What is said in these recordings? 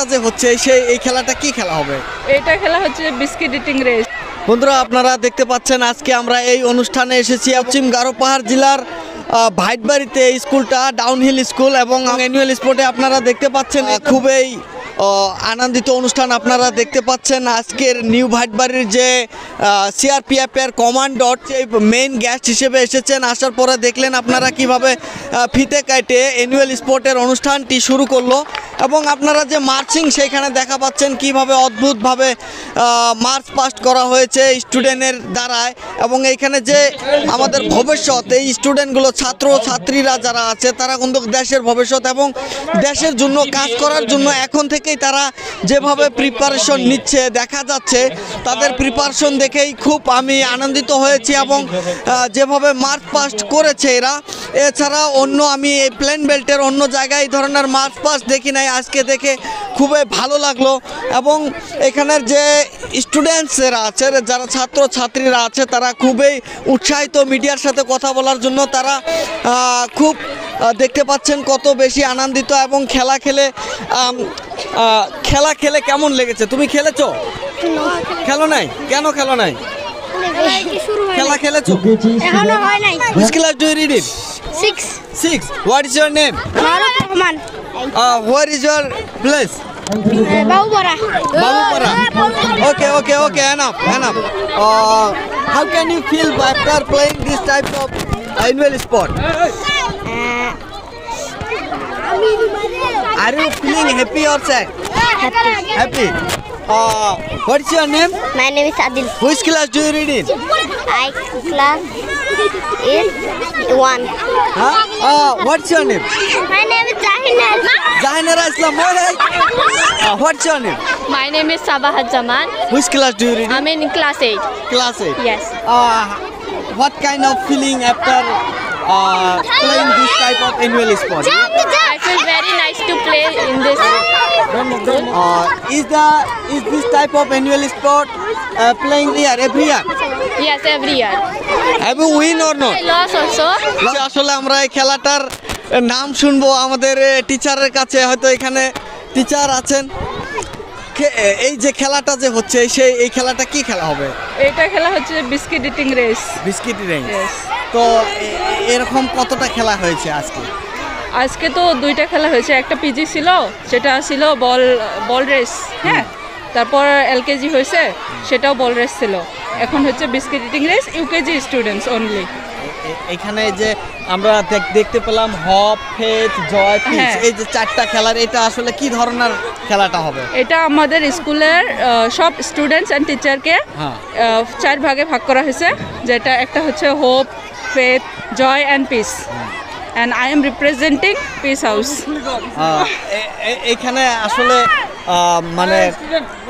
খেলাটা যে হচ্ছে এই খেলাটা কি খেলা হবে? এটা খেলা হচ্ছে বিস্কিট ইটিং রেস। বন্ধুরা, আপনারা দেখতে পাচ্ছেন আজকে আমরা এই অনুষ্ঠানে এসেছি পশ্চিম গারো পাহাড় জেলার ভাইটবাড়িতে। এই স্কুলটা ডাউনহিল স্কুল এবং অ্যানুয়াল স্পোর্টে আপনারা দেখতে পাচ্ছেন খুবই আনন্দিত অনুষ্ঠান আপনারা দেখতে পাচ্ছেন। আজকের নিউ ভাইটবাড়ির যে সিআরপিএফ এর কমান্ডার মেইন গেস্ট হিসেবে এসেছেন। আসার পরে দেখলেন আপনারা কিভাবে ফিতে কাটে অ্যানুয়াল স্পোর্টের অনুষ্ঠানটি শুরু করলো এবং আপনারা যে মার্চিং সেইখানে দেখা পাচ্ছেন কিভাবে অদ্ভুতভাবে মার্চ পাস্ট করা হয়েছে স্টুডেন্টের দ্বারায়। এবং এইখানে যে আমাদের ভবিষ্যৎ, এই স্টুডেন্টগুলো ছাত্র ছাত্রীরা যারা আছে তারা কিন্তু দেশের ভবিষ্যৎ এবং দেশের জন্য কাজ করার জন্য এখন থেকেই তারা যেভাবে প্রিপারেশন নিচ্ছে দেখা যাচ্ছে, তাদের প্রিপারেশন দেখেই খুব আমি আনন্দিত হয়েছি। এবং যেভাবে মার্চ পাস্ট করেছে এরা, এছাড়া অন্য আমি এই প্লেন বেল্টের অন্য জায়গায় এই ধরনের মার্চ পাস্ট দেখি নাই, আজকে দেখে খুবই ভালো লাগলো। এবং এখানের যে স্টুডেন্টসরা আছে, যারা ছাত্র ছাত্রীরা আছে, তারা খুবই উৎসাহিত মিডিয়ার সাথে কথা বলার জন্য। তারা খুব দেখতে পাচ্ছেন কত বেশি আনন্দিত এবং খেলা খেলে কেমন লেগেছে? তুমি খেলেছো? খেলো নাই? কেন খেলো নাই? খেলা খেলেছো? এখনো হয় নাই। Which class do you read in? 6 6. What is your name? Maruf Rahman. Where is your place? Babupara. Babupara. Okay. Enough. How can you feel after playing this type of annual sport? Are you feeling happy or sad? Happy. What is your name? My name is Adil. Which class do you read in? I class is 1. What's your name? My name is Jahinal. Zahinara Islam. What's your name? My name is Sabahat Zaman. Which class do you read in? I'm in class 8. Class 8. Yes. What kind of feeling after playing this type of annual sport? I feel very nice to play in this. Is this type of annual sport playing here every year? Yes, every year. Have you win or not? I lost also. আসলে আমরা এই খেলাটার নাম শুনবো আমাদের টিচারের কাছে, হয়তো এখানে টিচার আছেন। এই যে খেলাটা যে হচ্ছে এই খেলাটা কি খেলা হবে? এটা খেলা হচ্ছে biscuit eating race. Biscuit range. Yes. তো এরকম কতটা খেলা হয়েছে আজকে? আজকে তো 2টা খেলা হয়েছে। একটা পিজি ছিল, সেটা ছিল বল রেস। হ্যাঁ, তারপর এলকেজি হয়েছে, সেটাও বল রেস ছিল। এখন হচ্ছে biscuit eating race, UKG students only. এখানে যে আমরা দেখতে পেলাম হপ, ফেথ, জয়, পিচ, হ্যাঁ। এই যে 4টা খেলার, এটা আসলে কি ধরনের খেলাটা হবে? এটা আমাদের স্কুলের সব স্টুডেন্টস অ্যান্ড টিচারকে হ্যাঁ। 4 ভাগে ভাগ করা হয়েছে, যেটা একটা হচ্ছে hope, faith, joy and peace. And I am representing peace house. এখানে আসলে মানে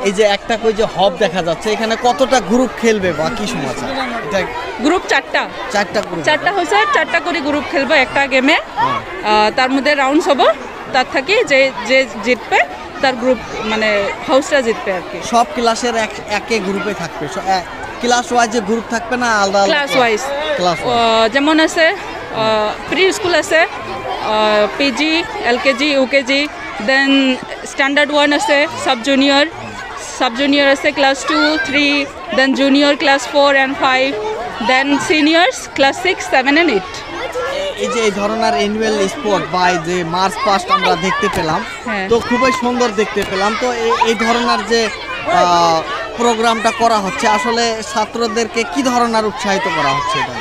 এই যে একটা কই যে হব দেখা যাচ্ছে, এখানে কতটা গ্রুপ খেলবে বা কি সমাচার? এটা গ্রুপ 4টা। 4টা গ্রুপ। 4টা হয়েছে, 4টা করে গ্রুপ খেলবো একটা গেমে। তার মধ্যে রাউন্ডস হবো, তার থাকি যে জিতবে তার গ্রুপ মানে হাউসটা জিতবে আর কি। সব ক্লাসের একে গ্রুপে থাকবে, ক্লাস ওয়াইজ গ্রুপ থাকবে না আলাদা? Class wise. ক্লাস যেমন আছে প্রি স্কুল আছে, PG, LKG, UKG, then standard 1 আছে, সাব জুনিয়র আছে class 2, 3, then junior class 4 and 5, then seniors class 6, 7 and 8। এই যে এই ধরনের অ্যানুয়াল স্পোর্ট বা এই যে মার্চ পাস্ট আমরা দেখতে পেলাম, হ্যাঁ। তো খুবই সুন্দর দেখতে পেলাম। তো এই ধরনের যে প্রোগ্রামটা করা হচ্ছে, আসলে ছাত্রদেরকে কি ধরনের উৎসাহিত করা হচ্ছে এটা?